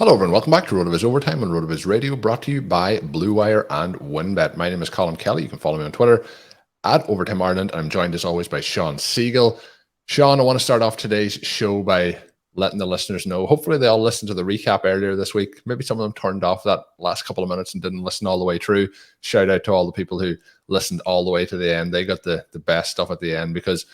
Hello everyone, welcome back to RotoViz Overtime on RotoViz Radio, brought to you by Blue Wire and WinBet. My name is Colm Kelly. You can follow me on Twitter at Overtime Ireland, and I'm joined as always by Shawn Siegele. Shawn, I want to start off today's show by letting the listeners know, hopefully they all listened to the recap earlier this week. Maybe some of them turned off that last couple of minutes and didn't listen all the way through. Shout out to all the people who listened all the way to the end. They got the best stuff at the end, because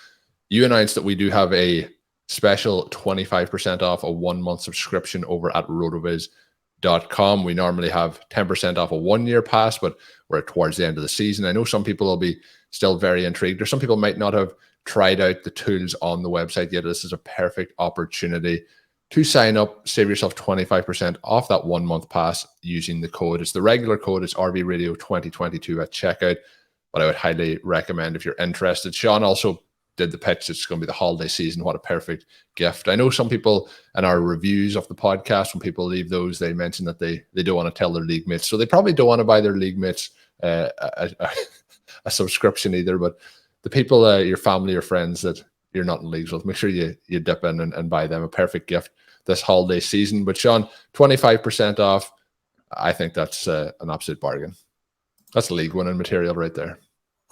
you announced that we do have a special 25% off a 1 month subscription over at rotoviz.com. We normally have 10% off a 1 year pass, but we're towards the end of the season. I know some people will be still very intrigued, or some people might not have tried out the tools on the website yet. This is a perfect opportunity to sign up, save yourself 25% off that 1 month pass using the code. It's the regular code, it's RVRadio 2022 at checkout, but I would highly recommend if you're interested. Shawn also did the pitch. It's going to be the holiday season. What a perfect gift. I know some people in our reviews of the podcast, when people leave those, they mention that they don't want to tell their league mates. So they probably don't want to buy their league mates a subscription either. But the people, your family or friends that you're not in leagues with, make sure you dip in and buy them a perfect gift this holiday season. But Shawn, 25% off. I think that's an absolute bargain. That's league winning material right there.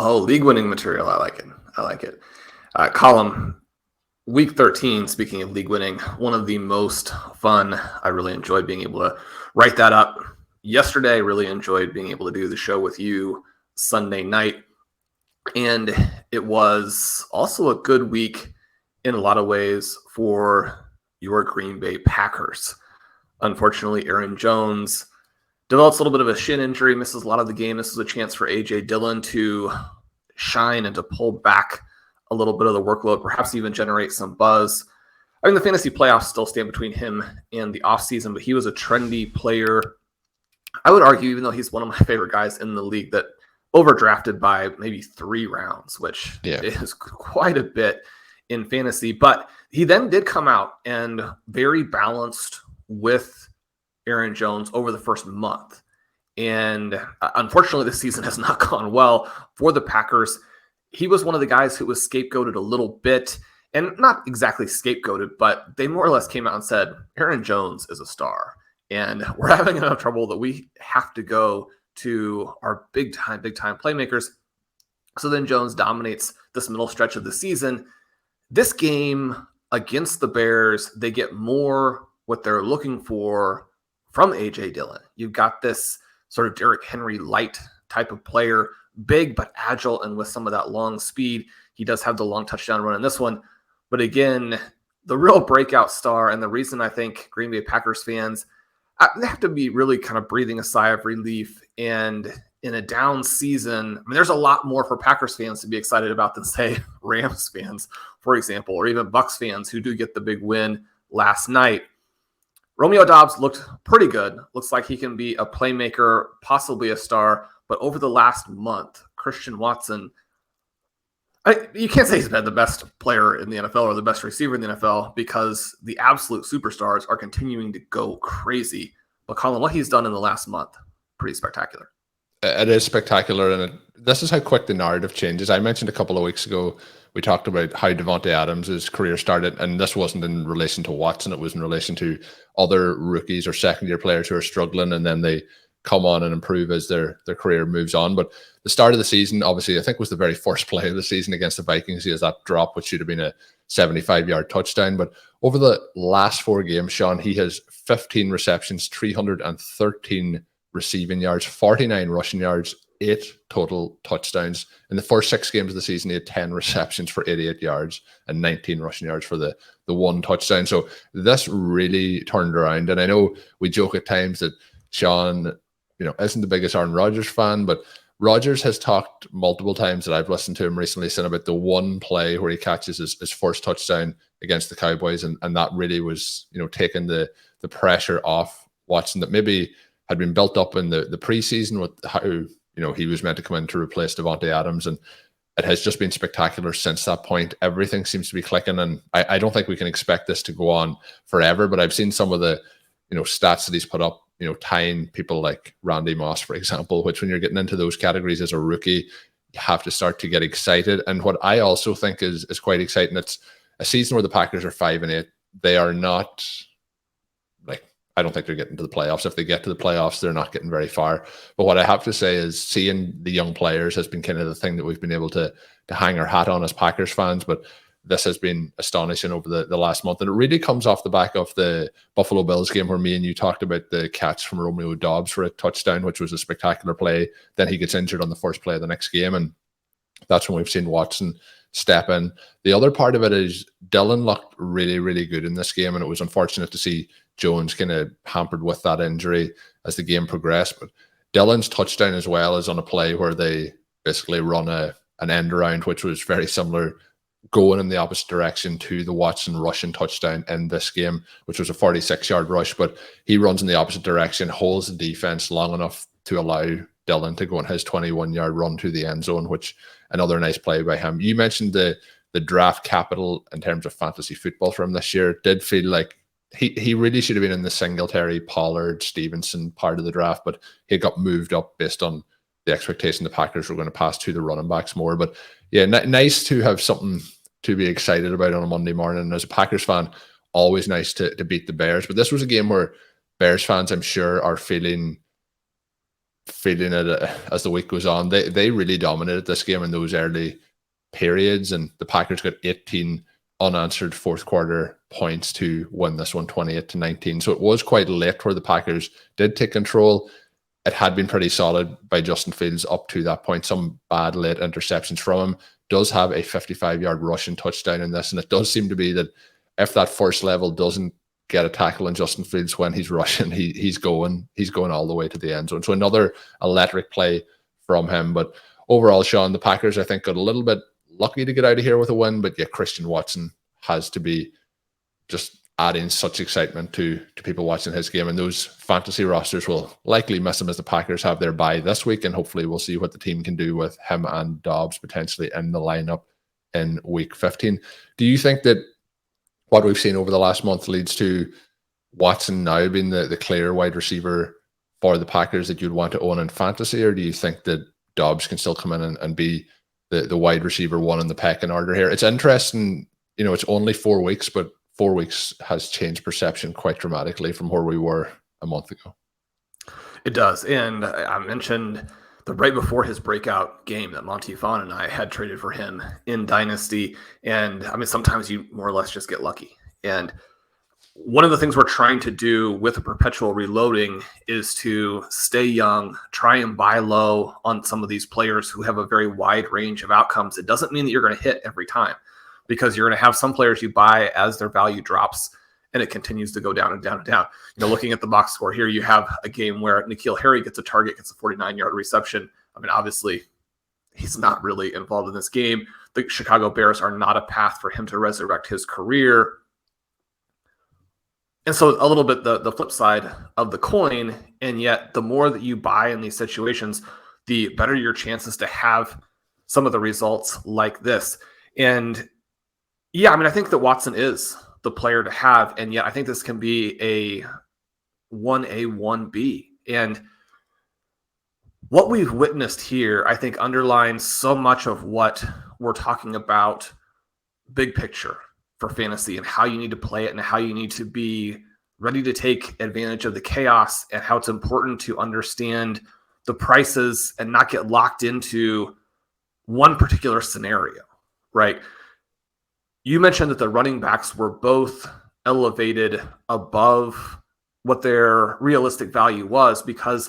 Oh, league winning material. I like it. Colm, week 13, speaking of league winning, one of the most fun. I really enjoyed being able to write that up. Yesterday, I really enjoyed being able to do the show with you Sunday night. And it was also a good week in a lot of ways for your Green Bay Packers. Unfortunately, Aaron Jones develops a little bit of a shin injury, misses a lot of the game. This is a chance for A.J. Dillon to shine and to pull back a little bit of the workload, perhaps even generate some buzz. I mean, the fantasy playoffs still stand between him and the offseason, but he was a trendy player. I would argue, even though he's one of my favorite guys in the league, that overdrafted by maybe 3 rounds, which is quite a bit in fantasy. But he then did come out and very balanced with Aaron Jones over the first month. And unfortunately, this season has not gone well for the Packers. He was one of the guys who was scapegoated a little bit, and not exactly scapegoated, but they more or less came out and said, Aaron Jones is a star, and we're having enough trouble that we have to go to our big time playmakers. So then Jones dominates this middle stretch of the season. This game against the Bears, they get more what they're looking for from A.J. Dillon. You've got this sort of Derrick Henry light type of player, big but agile and with some of that long speed. He does have the long touchdown run in this one. But again, the real breakout star, and the reason I think Green Bay Packers fans, they have to be really kind of breathing a sigh of relief. And in a down season, I mean, there's a lot more for Packers fans to be excited about than, say, Rams fans, for example, or even Bucs fans who do get the big win last night. Romeo Doubs looked pretty good. Looks like he can be a playmaker, possibly a star. But over the last month, Christian Watson, you can't say he's been the best player in the NFL or the best receiver in the NFL, because the absolute superstars are continuing to go crazy. But Colm, what he's done in the last month, pretty spectacular. It is spectacular, and this is how quick the narrative changes. I mentioned a couple of weeks ago, we talked about how Davante Adams' career started, and this wasn't in relation to Watson. It was in relation to other rookies or second-year players who are struggling, and then they come on and improve as their career moves on. But the start of the season, obviously, I think was the very first play of the season against the Vikings. He has that drop, which should have been a 75-yard touchdown. But over the last 4 games, Shawn, he has 15 receptions, 313 receiving yards, 49 rushing yards, 8 total touchdowns. In the first 6 games of the season, he had 10 receptions for 88 yards and 19 rushing yards for the 1 touchdown. So this really turned around. And I know we joke at times that Shawn, isn't the biggest Aaron Rodgers fan, but Rodgers has talked multiple times that I've listened to him recently, saying about the one play where he catches his first touchdown against the Cowboys, and that really was, taking the pressure off Watson that maybe had been built up in the preseason with how, he was meant to come in to replace Davante Adams, and it has just been spectacular since that point. Everything seems to be clicking, and I don't think we can expect this to go on forever, but I've seen some of the, stats that he's put up, tying people like Randy Moss, for example, which when you're getting into those categories as a rookie, you have to start to get excited. And what I also think is quite exciting, it's a season where the Packers are 5-8. They are not like I don't think they're getting to the playoffs. If they get to the playoffs, they're not getting very far. But what I have to say is seeing the young players has been kind of the thing that we've been able to hang our hat on as Packers fans. But this has been astonishing over the last month. And it really comes off the back of the Buffalo Bills game where me and you talked about the catch from Romeo Doubs for a touchdown, which was a spectacular play. Then he gets injured on the first play of the next game. And that's when we've seen Watson step in. The other part of it is Dillon looked really, really good in this game. And it was unfortunate to see Jones kind of hampered with that injury as the game progressed. But Dillon's touchdown as well is on a play where they basically run an end around, which was very similar, going in the opposite direction to the Watson rushing touchdown in this game, which was a 46-yard rush. But he runs in the opposite direction, holds the defense long enough to allow Dillon to go on his 21-yard run to the end zone, which another nice play by him. You mentioned the draft capital in terms of fantasy football for him this year. It did feel like he really should have been in the Singletary, Pollard, Stevenson part of the draft, but he got moved up based on the expectation the Packers were going to pass to the running backs more. But yeah, nice to have something to be excited about on a Monday morning. And as a Packers fan, always nice to beat the Bears. But this was a game where Bears fans, I'm sure, are feeling it as the week goes on. They really dominated this game in those early periods, and the Packers got 18 unanswered fourth quarter points to win this one 28-19. So it was quite late where the Packers did take control. It had been pretty solid by Justin Fields up to that point. Some bad late interceptions from him. Does have a 55-yard rushing touchdown in this, and it does seem to be that if that first level doesn't get a tackle on Justin Fields when he's rushing, he's going all the way to the end zone. So another electric play from him. But overall, Shawn, the Packers, I think, got a little bit lucky to get out of here with a win. But yeah, Christian Watson has to be just adding such excitement to people watching his game. And those fantasy rosters will likely miss him as the Packers have their bye this week. And hopefully we'll see what the team can do with him and Dobbs potentially in the lineup in week 15. Do you think that what we've seen over the last month leads to Watson now being the clear wide receiver for the Packers that you'd want to own in fantasy? Or do you think that Dobbs can still come in and be the wide receiver one in the pecking order here? It's interesting, it's only 4 weeks, but 4 weeks has changed perception quite dramatically from where we were a month ago. It does. And I mentioned the right before his breakout game that Monty Fawn and I had traded for him in Dynasty. And I mean, sometimes you more or less just get lucky. And one of the things we're trying to do with a perpetual reloading is to stay young, try and buy low on some of these players who have a very wide range of outcomes. It doesn't mean that you're going to hit every time, because you're going to have some players you buy as their value drops and it continues to go down and down and down. Looking at the box score here, you have a game where N'Keal Harry gets a target, gets a 49-yard reception. I mean, obviously, he's not really involved in this game. The Chicago Bears are not a path for him to resurrect his career. And so a little bit the flip side of the coin, and yet the more that you buy in these situations, the better your chances to have some of the results like this. And yeah, I mean, I think that Watson is the player to have, and yet I think this can be a 1A, 1B. And what we've witnessed here, I think, underlines so much of what we're talking about big picture for fantasy and how you need to play it and how you need to be ready to take advantage of the chaos, and how it's important to understand the prices and not get locked into one particular scenario, right? You mentioned that the running backs were both elevated above what their realistic value was because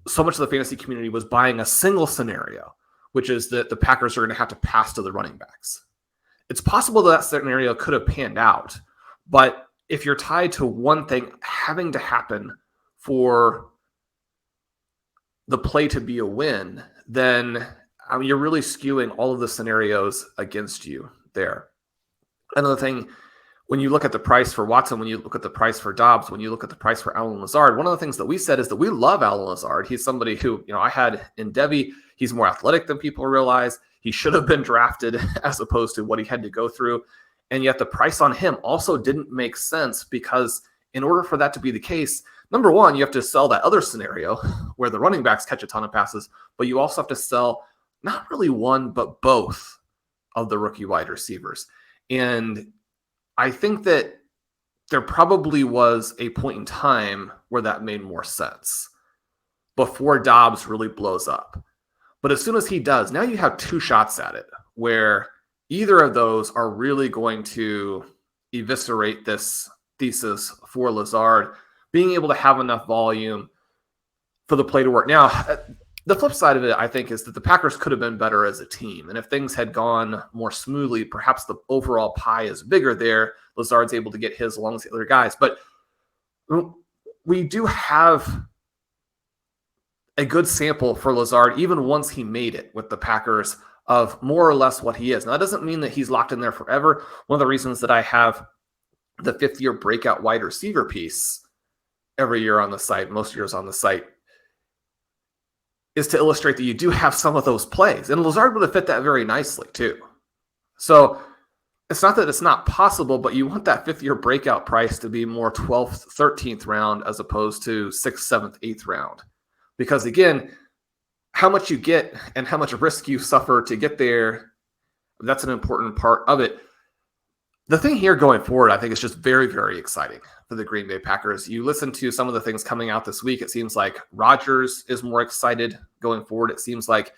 so much of the fantasy community was buying a single scenario, which is that the Packers are going to have to pass to the running backs. It's possible that scenario could have panned out, but if you're tied to one thing having to happen for the play to be a win, then you're really skewing all of the scenarios against you there. Another thing, when you look at the price for Watson, when you look at the price for Dobbs, when you look at the price for Allen Lazard, one of the things that we said is that we love Allen Lazard. He's somebody who, I had in Devy. He's more athletic than people realize. He should have been drafted as opposed to what he had to go through. And yet the price on him also didn't make sense, because in order for that to be the case, number one, you have to sell that other scenario where the running backs catch a ton of passes, but you also have to sell not really one, but both of the rookie wide receivers. And I think that there probably was a point in time where that made more sense before Dobbs really blows up. But as soon as he does, now you have two shots at it where either of those are really going to eviscerate this thesis for Lazard being able to have enough volume for the play to work. Now, the flip side of it, I think, is that the Packers could have been better as a team. And if things had gone more smoothly, perhaps the overall pie is bigger there. Lazard's able to get his along with the other guys. But we do have a good sample for Lazard, even once he made it with the Packers, of more or less what he is. Now, that doesn't mean that he's locked in there forever. One of the reasons that I have the fifth-year breakout wide receiver piece every year on the site, most years on the site, is to illustrate that you do have some of those plays. And Lazard would have fit that very nicely, too. So it's not that it's not possible, but you want that fifth-year breakout price to be more 12th, 13th round as opposed to 6th, 7th, 8th round. Because, again, how much you get and how much risk you suffer to get there, that's an important part of it. The thing here going forward, I think, is just very, very exciting for the Green Bay Packers. You listen to some of the things coming out this week, it seems like Rodgers is more excited going forward. It seems like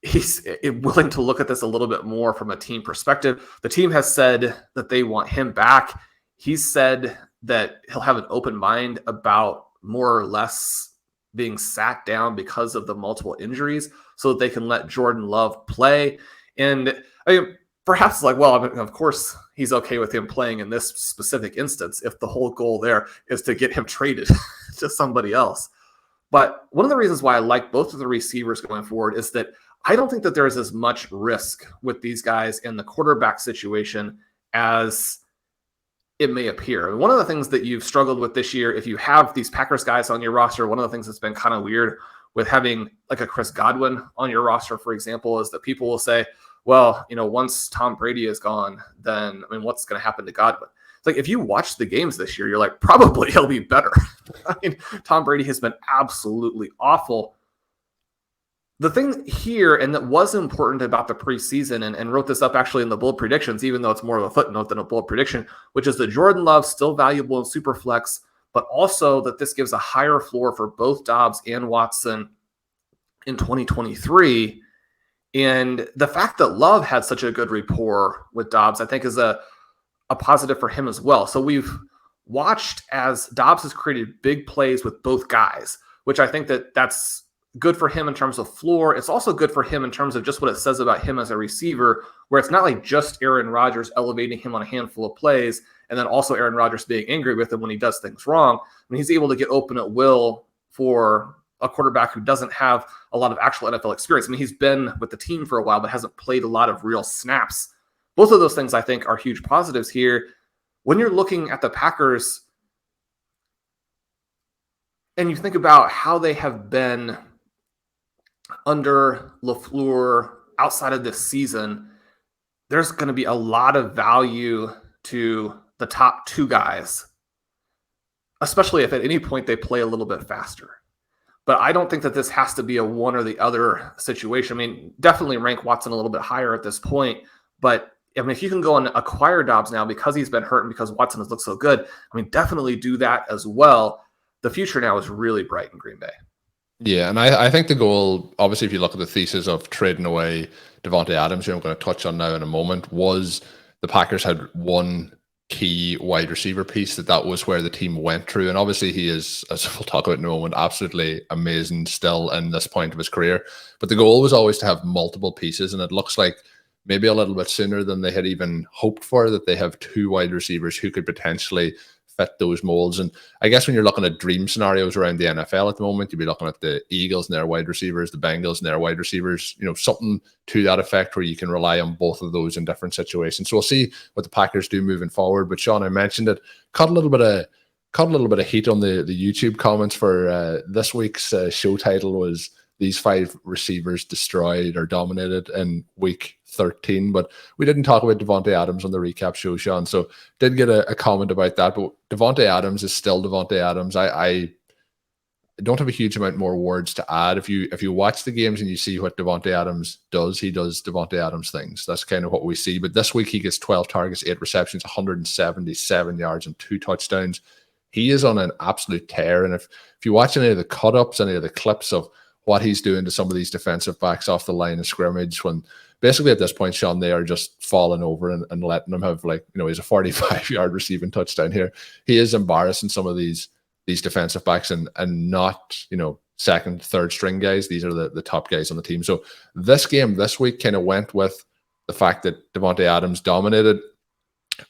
he's willing to look at this a little bit more from a team perspective. The team has said that they want him back. He's said that he'll have an open mind about more or less being sat down because of the multiple injuries so that they can let Jordan Love play. And I mean, perhaps like, well, I mean, of course he's okay with him playing in this specific instance if the whole goal there is to get him traded to somebody else. But one of the reasons why I like both of the receivers going forward is that I don't think that there is as much risk with these guys in the quarterback situation as it may appear. One of the things that you've struggled with this year, if you have these Packers guys on your roster, one of the things that's been kind of weird with having like a Chris Godwin on your roster, for example, is that people will say, well, you know, once Tom Brady is gone, then, I mean, what's going to happen to Godwin? It's like, if you watch the games this year, you're like, probably he'll be better. I mean, Tom Brady has been absolutely awful. The thing here, and that was important about the preseason, and wrote this up actually in the bold predictions, even though it's more of a footnote than a bold prediction, which is that Jordan Love's still valuable in Superflex, but also that this gives a higher floor for both Dobbs and Watson in 2023. And the fact that Love had such a good rapport with Dobbs, I think, is a positive for him as well. So we've watched as Dobbs has created big plays with both guys, which I think that's good for him in terms of floor. It's also good for him in terms of just what it says about him as a receiver, where it's not like just Aaron Rodgers elevating him on a handful of plays and then also Aaron Rodgers being angry with him when he does things wrong. I mean, he's able to get open at will for a quarterback who doesn't have a lot of actual NFL experience. I mean, he's been with the team for a while, but hasn't played a lot of real snaps. Both of those things, I think, are huge positives here. When you're looking at the Packers and you think about how they have been under LaFleur outside of this season, there's going to be a lot of value to the top two guys, especially if at any point they play a little bit faster. But I don't think that this has to be a one or the other situation. I mean, definitely rank Watson a little bit higher at this point. But I mean, if you can go and acquire Dobbs now because he's been hurt and because Watson has looked so good, I mean, definitely do that as well. The future now is really bright in Green Bay. Yeah, and I think the goal, obviously, if you look at the thesis of trading away Davante Adams, who I'm going to touch on now in a moment, was the Packers had one key wide receiver piece that was where the team went through. And obviously he is, as we'll talk about in a moment, absolutely amazing still in this point of his career. But the goal was always to have multiple pieces, and it looks like maybe a little bit sooner than they had even hoped for, that they have two wide receivers who could potentially fit those molds. And I guess when you're looking at dream scenarios around the NFL at the moment, you'd be looking at the Eagles and their wide receivers, the Bengals and their wide receivers, you know, something to that effect where you can rely on both of those in different situations. So we'll see what the Packers do moving forward. But Shawn, I mentioned it, caught a little bit of heat on the YouTube comments for this week's show title was "These 5 receivers destroyed or dominated in week 13, but we didn't talk about Davante Adams on the recap show, Shawn. So did get a comment about that, but Davante Adams is still Davante Adams. don't have a huge amount more words to add. If you watch the games and you see what Davante Adams does, he does Davante Adams things. That's kind of what we see. But this week he gets 12 targets, 8 receptions, 177 yards, and 2 touchdowns. He is on an absolute tear. And if you watch any of the cut-ups, any of the clips of what he's doing to some of these defensive backs off the line of scrimmage, when basically at this point, Shawn, they are just falling over and letting him have, like, he's a 45-yard receiving touchdown here. He is embarrassing some of these defensive backs and not, second, third string guys. These are the top guys on the team. So this game this week kind of went with the fact that Davante Adams dominated.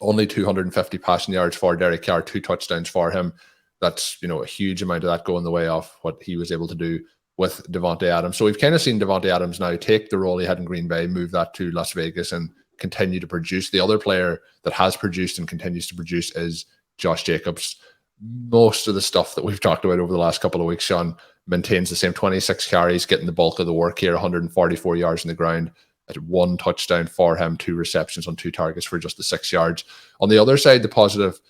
Only 250 passing yards for Derek Carr, 2 touchdowns for him. That's, a huge amount of that going the way off what he was able to do with Davante Adams. So we've kind of seen Davante Adams now take the role he had in Green Bay, move that to Las Vegas, and continue to produce. The other player that has produced and continues to produce is Josh Jacobs. Most of the stuff that we've talked about over the last couple of weeks, Shawn, maintains the same 26 carries, getting the bulk of the work here, 144 yards on the ground, at 1 touchdown for him, 2 receptions on 2 targets for just the 6 yards. On the other side, the positive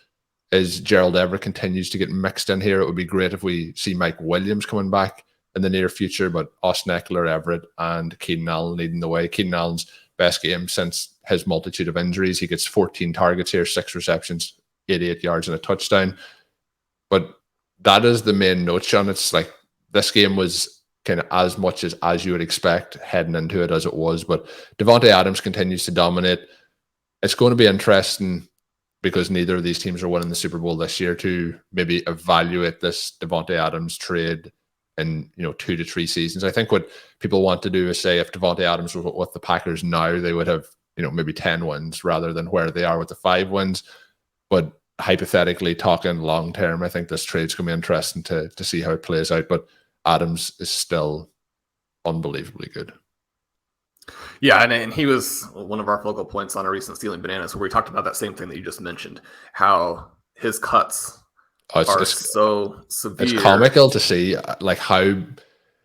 is Gerald Everett continues to get mixed in here. It would be great if we see Mike Williams coming back in the near future, but Austin Eckler, Everett, and Keenan Allen leading the way. Keenan Allen's best game since his multitude of injuries. He gets 14 targets here, 6 receptions, 88 yards, and a touchdown. But that is the main note, Shawn. It's like this game was kind of as much as you would expect heading into it as it was. But Davante Adams continues to dominate. It's going to be interesting because neither of these teams are winning the Super Bowl this year to maybe evaluate this Davante Adams trade in 2 to 3 seasons. I think what people want to do is say if Davante Adams was with the Packers now, they would have maybe 10 wins rather than where they are with the 5 wins. But hypothetically talking long term, I think this trade's going to be interesting to see how it plays out. But Adams is still unbelievably good. Yeah, and he was one of our focal points on a recent Stealing Bananas, where we talked about that same thing that you just mentioned, how his cuts are so severe. It's comical to see, like, how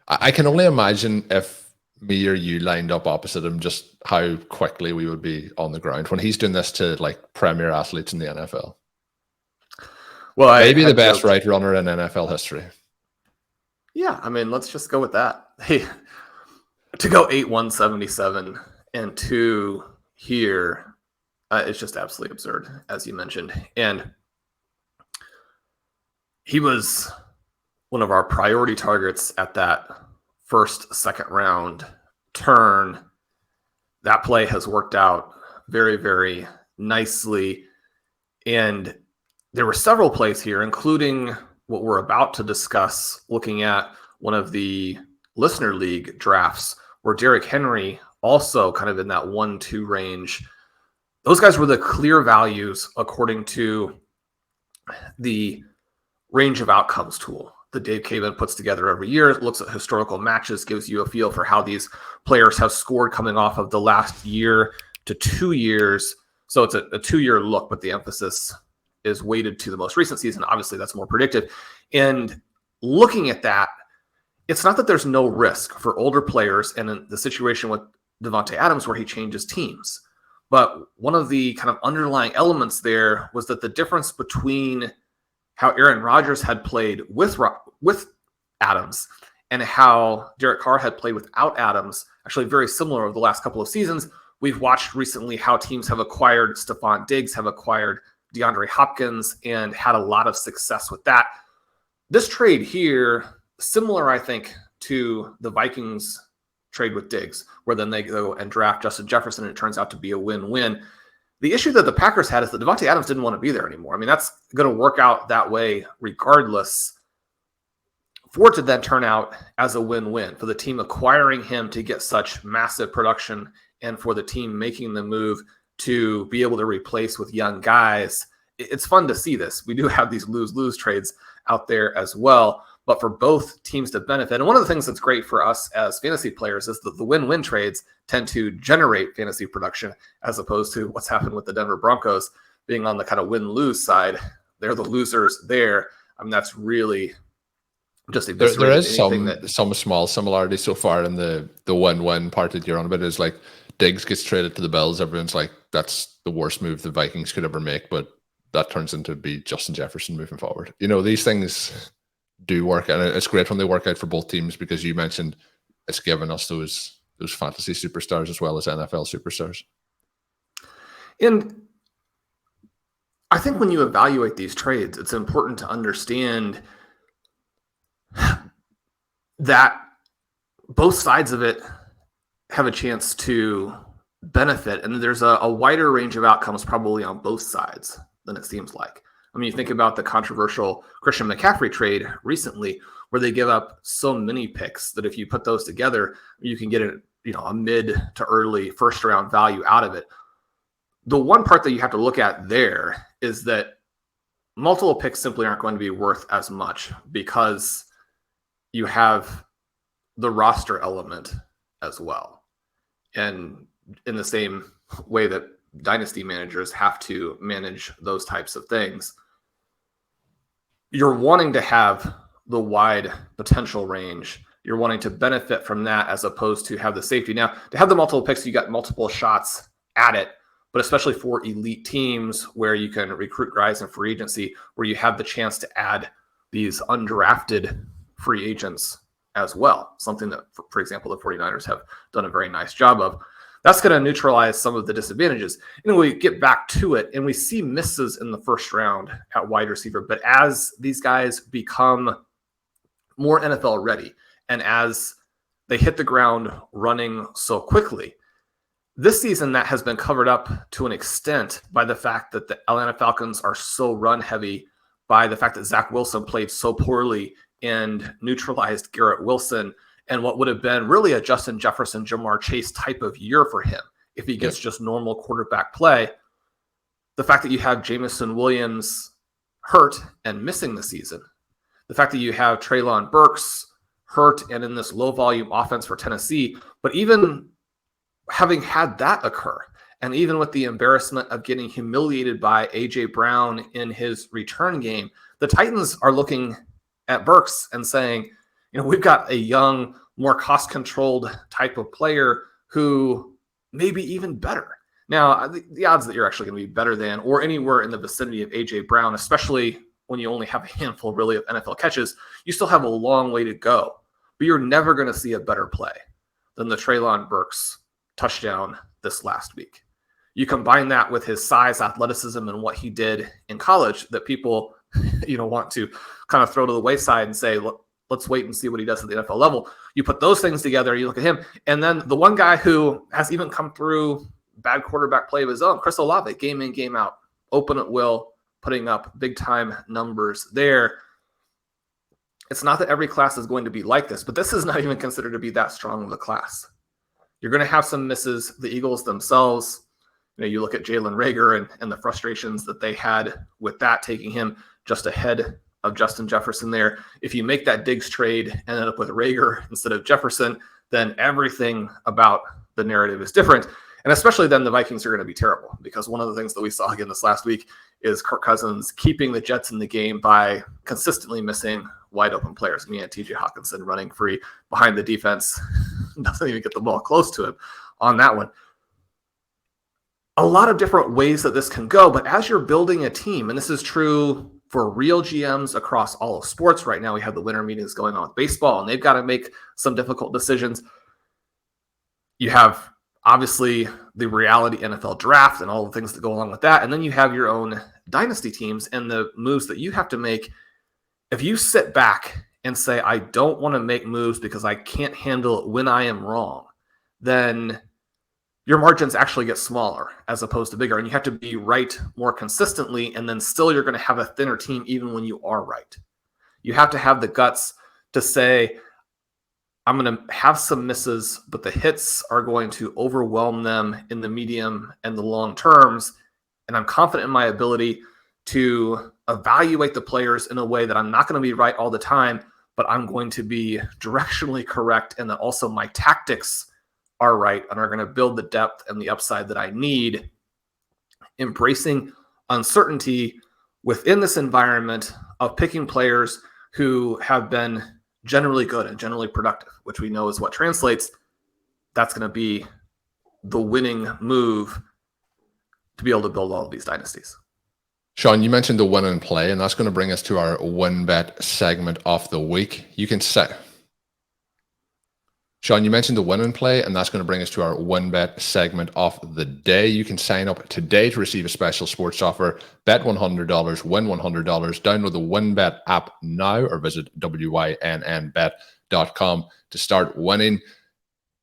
I can only imagine if me or you lined up opposite him, just how quickly we would be on the ground when he's doing this to, like, premier athletes in the NFL. Well, maybe the best right runner in NFL history. Yeah, I mean, let's just go with that. Hey, to go 8-177 and 2 here, it's just absolutely absurd, as you mentioned. And he was one of our priority targets at that first, second round turn. That play has worked out very, very nicely. And there were several plays here, including what we're about to discuss, looking at one of the listener league drafts where Derrick Henry also kind of in that 1-2 range. Those guys were the clear values according to the range of outcomes tool that Dave Caban puts together every year. It looks at historical matches, gives you a feel for how these players have scored coming off of the last year to 2 years. So it's a 2-year look, but the emphasis is weighted to the most recent season. Obviously, that's more predictive. And looking at that, it's not that there's no risk for older players, and in the situation with Davante Adams where he changes teams. But one of the kind of underlying elements there was that the difference between how Aaron Rodgers had played with Adams and how Derek Carr had played without Adams, actually very similar over the last couple of seasons. We've watched recently how teams have acquired Stephon Diggs, have acquired DeAndre Hopkins, and had a lot of success with that. This trade here, similar, I think, to the Vikings trade with Diggs, where then they go and draft Justin Jefferson, and it turns out to be a win-win. The issue that the Packers had is that Davante Adams didn't want to be there anymore. I mean, that's going to work out that way regardless. For it to then turn out as a win-win, for the team acquiring him to get such massive production and for the team making the move to be able to replace with young guys, it's fun to see this. We do have these lose-lose trades out there as well, but for both teams to benefit. And one of the things that's great for us as fantasy players is that the win-win trades tend to generate fantasy production, as opposed to what's happened with the Denver Broncos being on the kind of win-lose side. They're the losers there. I mean, that's really just there is some small similarity so far in the win-win part that you're on about. Is like Diggs gets traded to the Bills. Everyone's like, that's the worst move the Vikings could ever make, but that turns into be Justin Jefferson moving forward. You know, these things do work, and it's great when they work out for both teams, because you mentioned it's given us those fantasy superstars as well as NFL superstars. And I think when you evaluate these trades, it's important to understand that both sides of it have a chance to benefit, and there's a wider range of outcomes probably on both sides than it seems like. I mean, you think about the controversial Christian McCaffrey trade recently, where they give up so many picks that if you put those together, you can get a mid to early first round value out of it. The one part that you have to look at there is that multiple picks simply aren't going to be worth as much, because you have the roster element as well. And in the same way that dynasty managers have to manage those types of things, you're wanting to have the wide potential range. You're wanting to benefit from that as opposed to have the safety. Now, to have the multiple picks, you got multiple shots at it, but especially for elite teams where you can recruit guys in free agency, where you have the chance to add these undrafted free agents as well, something that, for example, the 49ers have done a very nice job of. That's going to neutralize some of the disadvantages. And we get back to it, and we see misses in the first round at wide receiver. But as these guys become more NFL ready, and as they hit the ground running so quickly, this season that has been covered up to an extent by the fact that the Atlanta Falcons are so run heavy, by the fact that Zach Wilson played so poorly and neutralized Garrett Wilson, and what would have been really a Justin Jefferson, Jamar Chase type of year for him if he gets just normal quarterback play. The fact that you have Jamison Williams hurt and missing the season, the fact that you have Treylon Burks hurt and in this low volume offense for Tennessee, but even having had that occur, and even with the embarrassment of getting humiliated by A.J. Brown in his return game, the Titans are looking at Burks and saying, we've got a young, more cost-controlled type of player who may be even better. Now, the odds that you're actually going to be better than or anywhere in the vicinity of A.J. Brown, especially when you only have a handful really of NFL catches, you still have a long way to go. But you're never going to see a better play than the Treylon Burks touchdown this last week. You combine that with his size, athleticism, and what he did in college that people want to kind of throw to the wayside and say, look, let's wait and see what he does at the NFL level. You put those things together, you look at him, and then the one guy who has even come through bad quarterback play of his own, Chris Olave, game in, game out, open at will, putting up big-time numbers there. It's not that every class is going to be like this, but this is not even considered to be that strong of a class. You're going to have some misses. The Eagles themselves, you look at Jalen Reagor and the frustrations that they had with that, taking him just ahead of Justin Jefferson there. If you make that Diggs trade and end up with Reagor instead of Jefferson, then everything about the narrative is different. And especially then the Vikings are going to be terrible, because one of the things that we saw again this last week is Kirk Cousins keeping the Jets in the game by consistently missing wide open players. Me and TJ Hawkinson running free behind the defense, doesn't even get the ball close to him on that one. A lot of different ways that this can go, but as you're building a team, and this is true for real GMs across all of sports right now, we have the winter meetings going on with baseball, and they've got to make some difficult decisions. You have obviously the reality NFL draft and all the things that go along with that, and then you have your own dynasty teams and the moves that you have to make. If you sit back and say, I don't want to make moves because I can't handle it when I am wrong, then your margins actually get smaller as opposed to bigger. And you have to be right more consistently, and then still you're going to have a thinner team even when you are right. You have to have the guts to say, I'm going to have some misses, but the hits are going to overwhelm them in the medium and the long terms. And I'm confident in my ability to evaluate the players in a way that I'm not going to be right all the time, but I'm going to be directionally correct, and that also my tactics are right and are going to build the depth and the upside that I need. Embracing uncertainty within this environment of picking players who have been generally good and generally productive, which we know is what translates. That's going to be the winning move to be able to build all of these dynasties. Shawn, you mentioned the win and play, and that's going to bring us to our win bet segment of the week. You can set. Shawn, you mentioned the win and play, and that's going to bring us to our win bet segment of the day. You can sign up today to receive a special sports offer. Bet $100, win $100. Download the WinBet app now or visit wynnbet.com to start winning.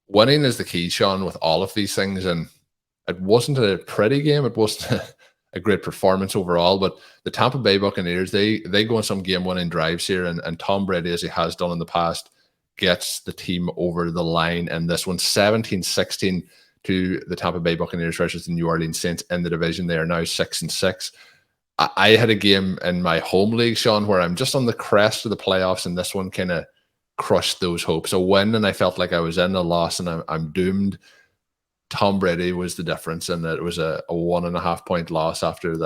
Winning is the key, Shawn, with all of these things, and it wasn't a pretty game. It wasn't a great performance overall, but the Tampa Bay Buccaneers, they go on some game-winning drives here, and Tom Brady, as he has done in the past, gets the team over the line. And this one, 17-16 to the Tampa Bay Buccaneers versus the New Orleans Saints in the division. They are now 6-6. I had a game in my home league, Shawn, where I'm just on the crest of the playoffs, and this one kind of crushed those hopes. A win, and I felt like I was in. A loss, and I'm doomed. Tom Brady was the difference, and it was a 1.5 point loss after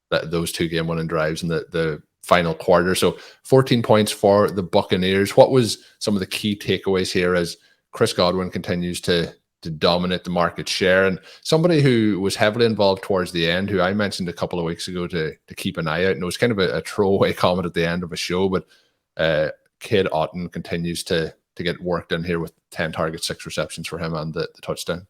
those two game winning drives in the final quarter. So 14 points for the Buccaneers. What was some of the key takeaways here as Chris Godwin continues to dominate the market share, and somebody who was heavily involved towards the end, who I mentioned a couple of weeks ago to keep an eye out, and it was kind of a throwaway comment at the end of a show, but Cade Otton continues to get worked in here with 10 targets, 6 receptions for him, and the touchdown.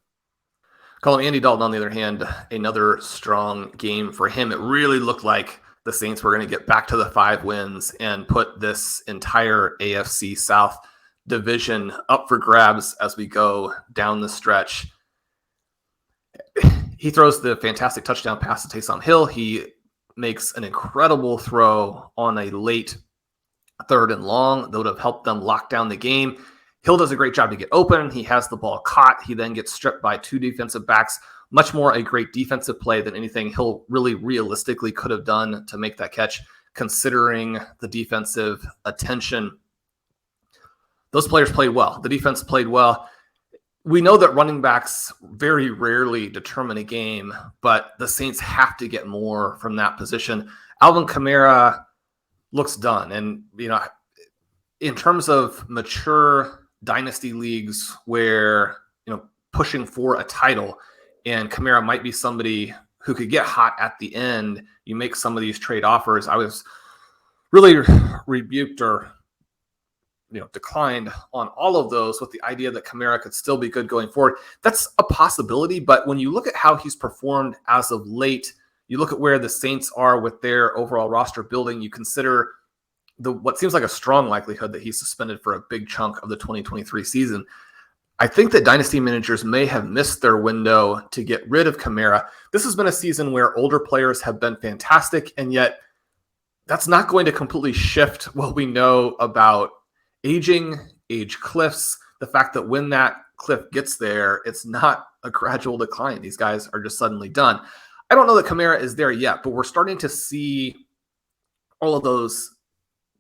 Colm, Andy Dalton, on the other hand, another strong game for him. It really looked like the Saints were going to get back to the 5 wins and put this entire AFC South division up for grabs as we go down the stretch. He throws the fantastic touchdown pass to Taysom Hill. He makes an incredible throw on a late 3rd and long that would have helped them lock down the game. Hill does a great job to get open. He has the ball caught. He then gets stripped by 2 defensive backs. Much more a great defensive play than anything Hill really realistically could have done to make that catch, considering the defensive attention. Those players played well. The defense played well. We know that running backs very rarely determine a game, but the Saints have to get more from that position. Alvin Kamara looks done. And, in terms of mature dynasty leagues where, pushing for a title, and Kamara might be somebody who could get hot at the end, you make some of these trade offers. I was really rebuked or declined on all of those with the idea that Kamara could still be good going forward. That's a possibility, but when you look at how he's performed as of late, you look at where the Saints are with their overall roster building, you consider what seems like a strong likelihood that he's suspended for a big chunk of the 2023 season. I think that dynasty managers may have missed their window to get rid of Kamara. This has been a season where older players have been fantastic, and yet that's not going to completely shift what we know about aging, age cliffs, the fact that when that cliff gets there, it's not a gradual decline. These guys are just suddenly done. I don't know that Kamara is there yet, but we're starting to see all of those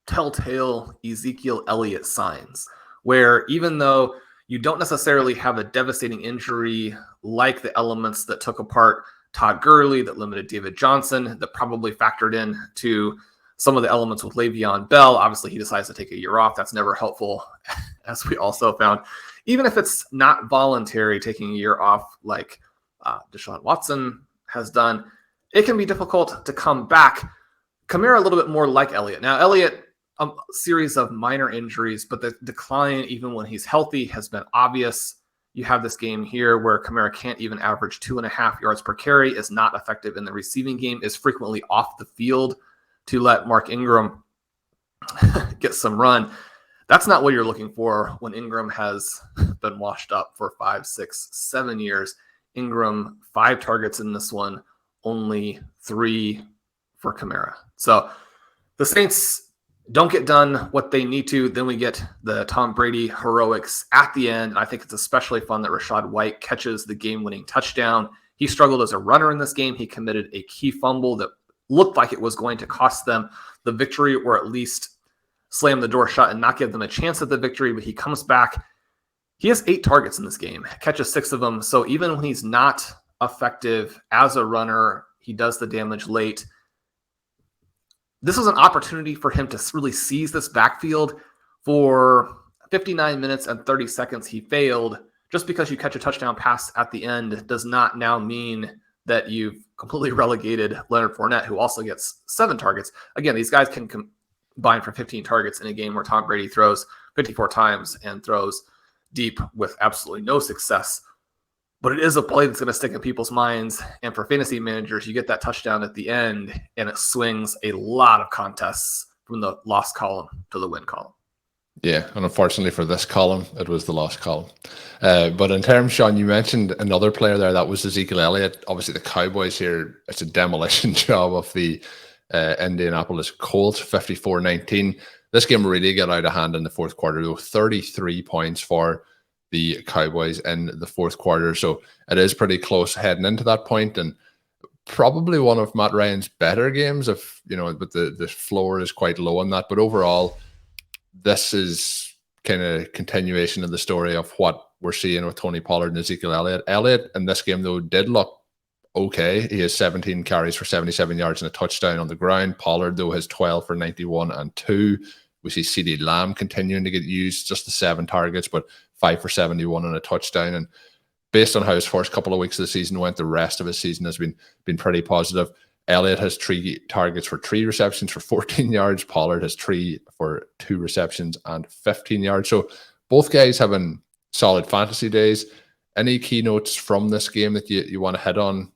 telltale Ezekiel Elliott signs, where even though you don't necessarily have a devastating injury like the elements that took apart Todd Gurley, that limited David Johnson, that probably factored in to some of the elements with Le'Veon Bell. Obviously, he decides to take a year off. That's never helpful, as we also found. Even if it's not voluntary, taking a year off like Deshaun Watson has done, it can be difficult to come back. Kamara a little bit more like Elliott. Now, Elliott, a series of minor injuries, but the decline, even when he's healthy, has been obvious. You have this game here where Kamara can't even average 2.5 yards per carry, is not effective in the receiving game, is frequently off the field to let Mark Ingram get some run. That's not what you're looking for when Ingram has been washed up for 5, 6, 7 years. Ingram, 5 targets in this one, only 3 for Kamara. So the Saints don't get done what they need to. Then we get the Tom Brady heroics at the end. And I think it's especially fun that Rachaad White catches the game-winning touchdown. He struggled as a runner in this game. He committed a key fumble that looked like it was going to cost them the victory, or at least slam the door shut and not give them a chance at the victory. But he comes back. He has 8 targets in this game, catches 6 of them. So even when he's not effective as a runner, he does the damage late. This was an opportunity for him to really seize this backfield. For 59 minutes and 30 seconds, he failed. Just because you catch a touchdown pass at the end does not now mean that you've completely relegated Leonard Fournette, who also gets 7 targets. Again, these guys can combine for 15 targets in a game where Tom Brady throws 54 times and throws deep with absolutely no success. But it is a play that's going to stick in people's minds. And for fantasy managers, you get that touchdown at the end, and it swings a lot of contests from the loss column to the win column. Yeah, and unfortunately for this column, it was the loss column. But in terms, Shawn, you mentioned another player there. That was Ezekiel Elliott. Obviously, the Cowboys here, it's a demolition job of the Indianapolis Colts, 54-19. This game really got out of hand in the fourth quarter, though. 33 points for the Cowboys in the fourth quarter. So it is pretty close heading into that point, and probably one of Matt Ryan's better games, if you know, but the floor is quite low on that. But overall, this is kind of continuation of the story of what we're seeing with Tony Pollard and Ezekiel Elliott. Elliott in this game, though, did look okay. He has 17 carries for 77 yards and a touchdown on the ground. Pollard, though, has 12 for 91 and 2. We see CeeDee Lamb continuing to get used, just the 7 targets, but 5 for 71 and a touchdown. And based on how his first couple of weeks of the season went, the rest of his season has been pretty positive. Elliott has 3 targets for 3 receptions for 14 yards. Pollard has 3 for 2 receptions and 15 yards. So both guys having solid fantasy days. Any keynotes from this game that you want to hit on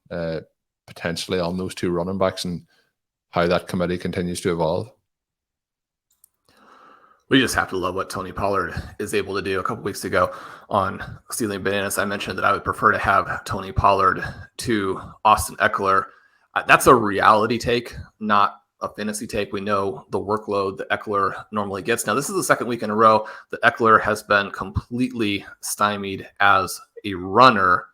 potentially on those 2 running backs and how that committee continues to evolve? We just have to love what Tony Pollard is able to do. A couple weeks ago on Stealing Bananas, I mentioned that I would prefer to have Tony Pollard to Austin Eckler. That's a reality take, not a fantasy take. We know the workload that Eckler normally gets. Now, this is the second week in a row that Eckler has been completely stymied as a runner.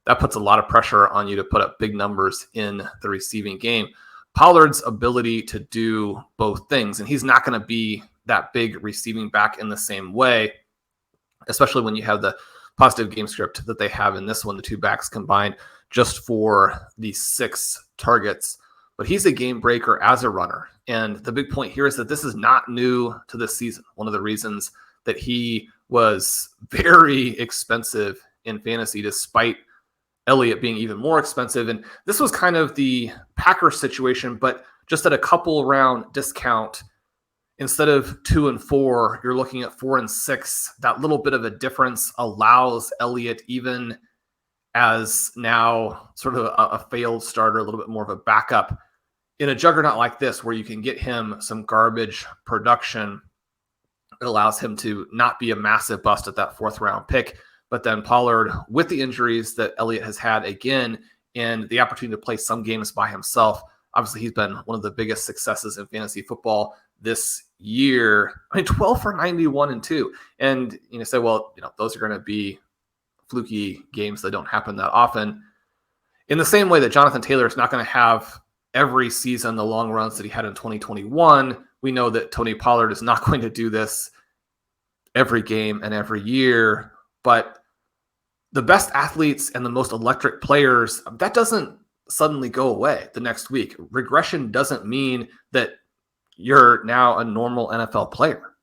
That puts a lot of pressure on you to put up big numbers in the receiving game. Pollard's ability to do both things, and he's not going to be that big receiving back in the same way, especially when you have the positive game script that they have in this one, the 2 backs combined just for the 6 targets. But he's a game breaker as a runner. And the big point here is that this is not new to this season. One of the reasons that he was very expensive in fantasy, despite Elliott being even more expensive. And this was kind of the Packers situation, but just at a couple round discount. Instead of 2 and 4, you're looking at 4 and 6. That little bit of a difference allows Elliott, even as now sort of a failed starter, a little bit more of a backup in a juggernaut like this, where you can get him some garbage production. It allows him to not be a massive bust at that 4th round pick. But then Pollard, with the injuries that Elliott has had again, and the opportunity to play some games by himself, obviously he's been one of the biggest successes in fantasy football this year. I mean, 12 for 91 and 2. And you say, well, those are going to be fluky games that don't happen that often. In the same way that Jonathan Taylor is not going to have every season the long runs that he had in 2021, we know that Tony Pollard is not going to do this every game and every year. But the best athletes and the most electric players, that doesn't suddenly go away the next week. Regression doesn't mean that you're now a normal NFL player.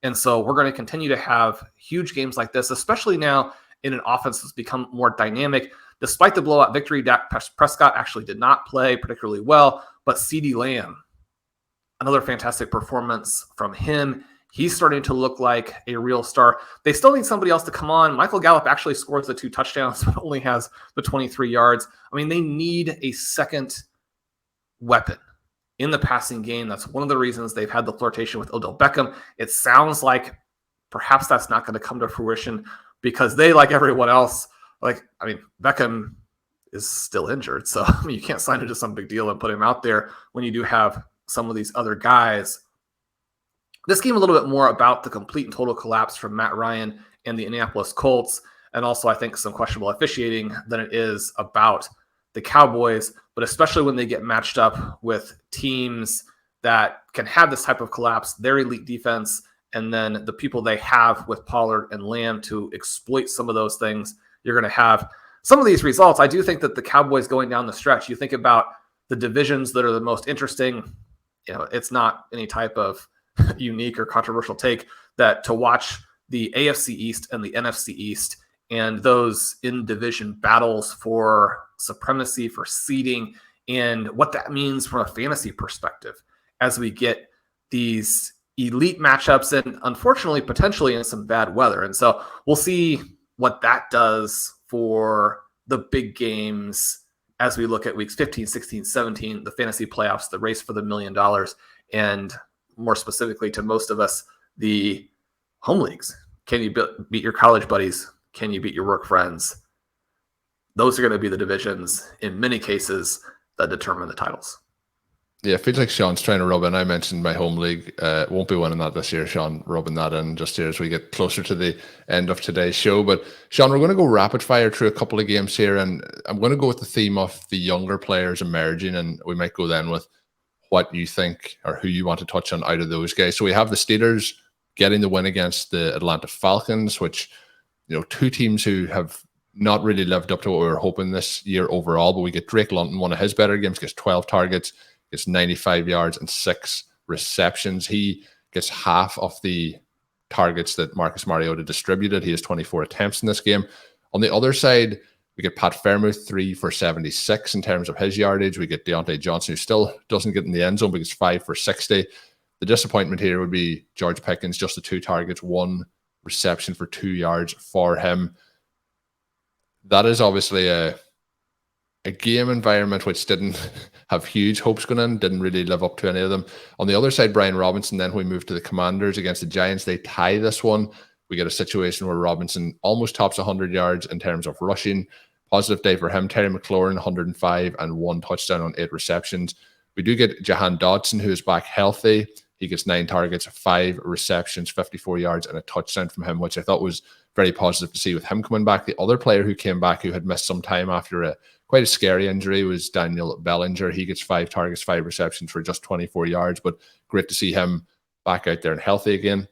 And so we're going to continue to have huge games like this, especially now in an offense that's become more dynamic. Despite the blowout victory, Dak Prescott actually did not play particularly well, but CeeDee Lamb, another fantastic performance from him. He's starting to look like a real star. They still need somebody else to come on. Michael Gallup actually scores the 2 touchdowns, but only has the 23 yards. I mean, they need a second weapon in the passing game. That's one of the reasons they've had the flirtation with Odell Beckham. It sounds like perhaps that's not going to come to fruition because they, like everyone else, Beckham is still injured. So you can't sign him to some big deal and put him out there when you do have some of these other guys. This game a little bit more about the complete and total collapse from Matt Ryan and the Indianapolis Colts, and also I think some questionable officiating than it is about the Cowboys, but especially when they get matched up with teams that can have this type of collapse, their elite defense, and then the people they have with Pollard and Lamb to exploit some of those things, you're going to have some of these results. I do think that the Cowboys going down the stretch, you think about the divisions that are the most interesting, it's not any type of unique or controversial take that to watch the AFC East and the NFC East and those in division battles for supremacy, for seeding, and what that means from a fantasy perspective as we get these elite matchups and unfortunately potentially in some bad weather. And so we'll see what that does for the big games as we look at weeks 15, 16, 17, the fantasy playoffs, the race for the $1 million, and more specifically to most of us, the home leagues. Can you beat your college buddies? Can you beat your work friends? Those are going to be the divisions in many cases that determine the titles. Yeah, it feels like Sean's trying to rub in. I mentioned my home league. Won't be winning that this year, Sean, rubbing that in just here as we get closer to the end of today's show. But Sean, we're going to go rapid fire through a couple of games here, and I'm going to go with the theme of the younger players emerging, and we might go then with what you think or who you want to touch on out of those guys. So we have the Steelers getting the win against the Atlanta Falcons, which, two teams who have not really lived up to what we were hoping this year overall, but we get Drake London, one of his better games, gets 12 targets, gets 95 yards and 6 receptions. He gets half of the targets that Marcus Mariota distributed. He has 24 attempts in this game. On the other side, we get Pat Fairmouth, 3 for 76 in terms of his yardage. We get Deontay Johnson, who still doesn't get in the end zone, but gets 5 for 60. The disappointment here would be George Pickens, just the 2 targets, 1 reception for 2 yards for him. That is obviously a game environment which didn't have huge hopes going in, didn't really live up to any of them. On the other side, Brian Robinson, then we move to the Commanders against the Giants. They tie this one. We get a situation where Robinson almost tops 100 yards in terms of rushing. Positive day for him. Terry McLaurin, 105 and 1 touchdown on 8 receptions. We do get Jahan Dotson, who is back healthy. He gets 9 targets, 5 receptions, 54 yards, and a touchdown from him, which I thought was very positive to see with him coming back. The other player who came back who had missed some time after quite a scary injury was Daniel Bellinger. He gets 5 targets, 5 receptions for just 24 yards, but great to see him back out there and healthy again.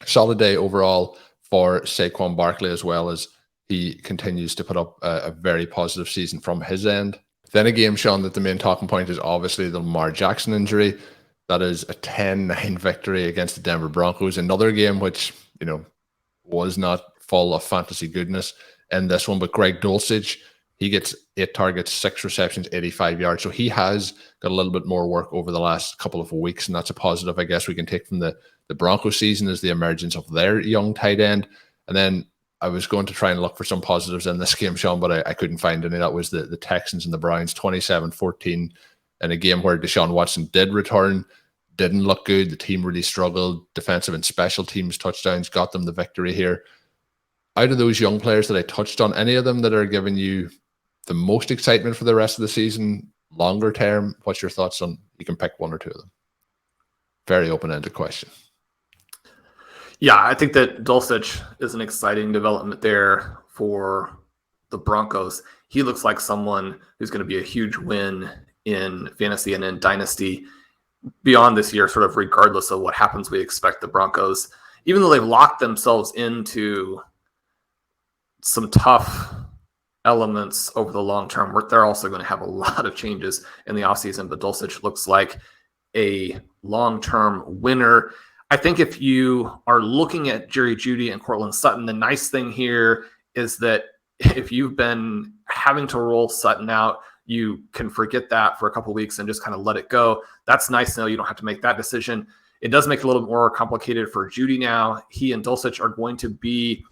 Solid day overall for Saquon Barkley, as well as he continues to put up a very positive season from his end. Then a game, Sean, that the main talking point is obviously the Lamar Jackson injury. That is a 10-9 victory against the Denver Broncos. Another game which, was not full of fantasy goodness in this one, but Greg Dulcich, he gets 8 targets, 6 receptions, 85 yards. So he has got a little bit more work over the last couple of weeks, and that's a positive, I guess, we can take from the Broncos season, is the emergence of their young tight end. And then I was going to try and look for some positives in this game, Sean, but I couldn't find any. That was the Texans and the Browns, 27-14, in a game where Deshaun Watson did return, didn't look good. The team really struggled. Defensive and special teams touchdowns got them the victory here. Out of those young players that I touched on, any of them that are giving you the most excitement for the rest of the season, longer term? What's your thoughts on? You can pick 1 or 2 of them. Very open-ended question. Yeah, I think that Dulcich is an exciting development there for the Broncos. He looks like someone who's going to be a huge win in fantasy and in dynasty beyond this year, sort of regardless of what happens. We expect the Broncos, even though they've locked themselves into some tough elements over the long term, they're also going to have a lot of changes in the offseason, but Dulcich looks like a long-term winner. I think if you are looking at Jerry Jeudy and Cortland Sutton, the nice thing here is that if you've been having to roll Sutton out, you can forget that for a couple of weeks and just kind of let it go. That's nice to know. You don't have to make that decision. It does make it a little bit more complicated for Jeudy now. He and Dulcich are going to be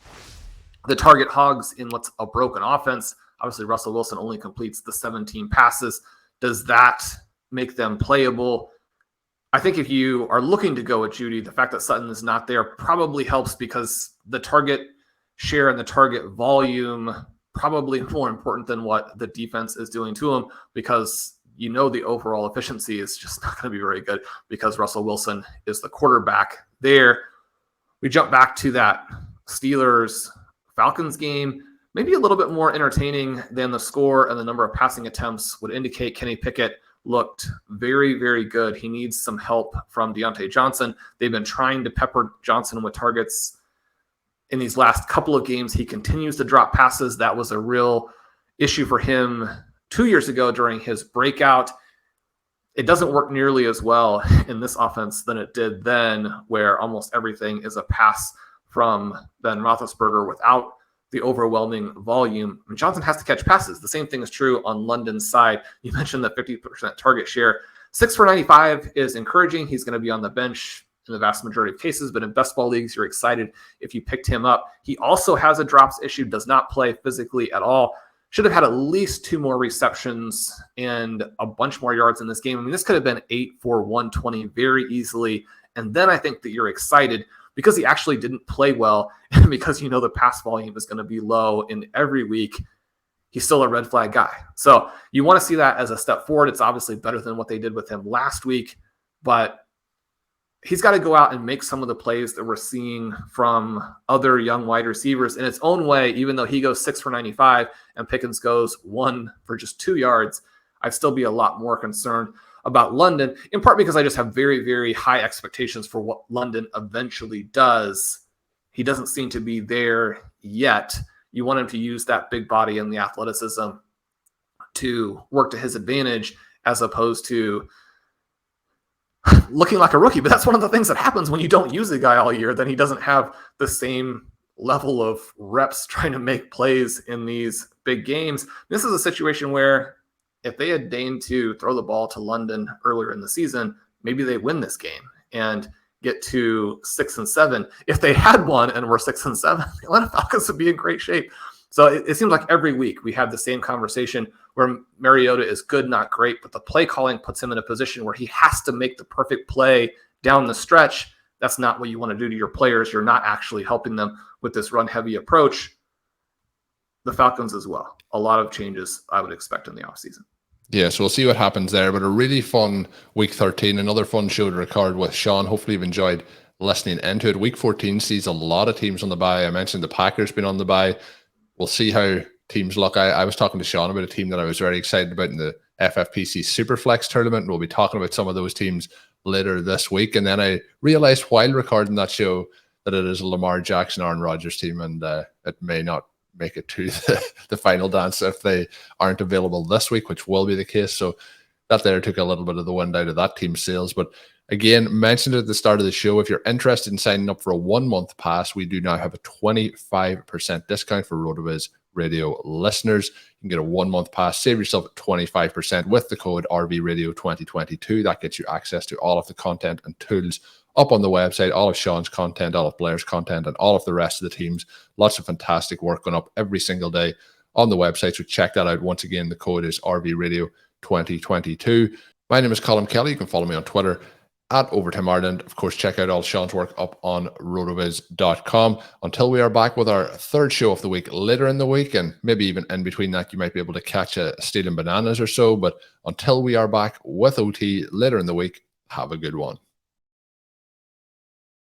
the target hogs in what's a broken offense. Obviously, Russell Wilson only completes the 17 passes. Does that make them playable? I think if you are looking to go with Jeudy, the fact that Sutton is not there probably helps, because the target share and the target volume probably more important than what the defense is doing to him, because the overall efficiency is just not going to be very good because Russell Wilson is the quarterback there. We jump back to that Steelers-Falcons game, maybe a little bit more entertaining than the score and the number of passing attempts would indicate. Kenny Pickett looked very, very good. He needs some help from Deontay Johnson. They've been trying to pepper Johnson with targets in these last couple of games. He continues to drop passes. That was a real issue for him 2 years ago during his breakout. It doesn't work nearly as well in this offense than it did then, where almost everything is a pass from Ben Roethlisberger without the overwhelming volume. And Johnson has to catch passes. The same thing is true on London's side. You mentioned the 50% target share. 6 for 95 is encouraging. He's going to be on the bench in the vast majority of cases, but in best ball leagues, you're excited if you picked him up. He also has a drops issue, does not play physically at all. Should have had at least 2 more receptions and a bunch more yards in this game. I mean, this could have been 8 for 120 very easily. And then I think that you're excited because he actually didn't play well and because you know the pass volume is going to be low in every week. He's still a red flag guy. So you want to see that as a step forward. It's obviously better than what they did with him last week, but he's got to go out and make some of the plays that we're seeing from other young wide receivers in its own way. Even though he goes 6 for 95 and Pickens goes 1 for just 2 yards, I'd still be a lot more concerned about London, in part because I just have very, very high expectations for what London eventually does. He doesn't seem to be there yet. You want him to use that big body and the athleticism to work to his advantage as opposed to looking like a rookie. But that's one of the things that happens when you don't use a guy all year. Then he doesn't have the same level of reps trying to make plays in these big games. This is a situation where if they had deigned to throw the ball to London earlier in the season, maybe they win this game and get to 6-7. If they had won and were 6-7, the Atlanta Falcons would be in great shape. So it seems like every week we have the same conversation where Mariota is good, not great, but the play calling puts him in a position where he has to make the perfect play down the stretch. That's not what you want to do to your players. You're not actually helping them with this run-heavy approach. The Falcons as well. A lot of changes I would expect in the offseason. Yeah, so we'll see what happens there. But a really fun week 13, another fun show to record with Shawn. Hopefully you've enjoyed listening into it. Week 14 sees a lot of teams on the bye. I mentioned the Packers been on the bye. We'll see how teams look. I was talking to Shawn about a team that I was very excited about in the FFPC Superflex tournament. We'll be talking about some of those teams later this week. And then I realized while recording that show that it is a Lamar Jackson, Aaron Rodgers team, and it may not make it to the final dance if they aren't available this week, which will be the case. So that there took a little bit of the wind out of that team's sails. But again, mentioned at the start of the show, if you're interested in signing up for a 1-month pass, we do now have a 25% discount for RotoViz Radio listeners. You can get a 1-month pass, save yourself 25% with the code RVRadio2022. That gets you access to all of the content and tools up on the website, all of Shawn's content, all of Blair's content, and all of the rest of the teams. Lots of fantastic work going up every single day on the website, so check that out. Once again, the code is RVRadio2022. My name is Colm Kelly. You can follow me on Twitter at Overtime Ireland. Of course, check out all Shawn's work up on rotoviz.com. Until we are back with our third show of the week later in the week, and maybe even in between that, you might be able to catch a Stealing Bananas or so. But until we are back with OT later in the week, have a good one.